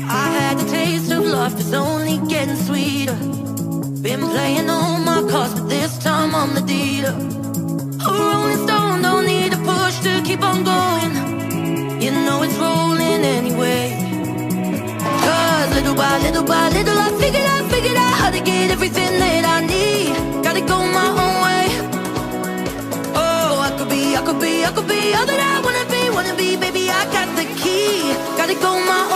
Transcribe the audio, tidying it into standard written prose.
I had the taste of love that's only getting sweeter. Been playing all my cards, but this time I'm the dealer. A rolling stone, don't need a push to keep on going. You know it's rolling anyway. Cause little by little I figured out how to get everything that I need. Gotta go my own way. Oh, I could be all that I wanna be, baby, I got the key. Gotta go my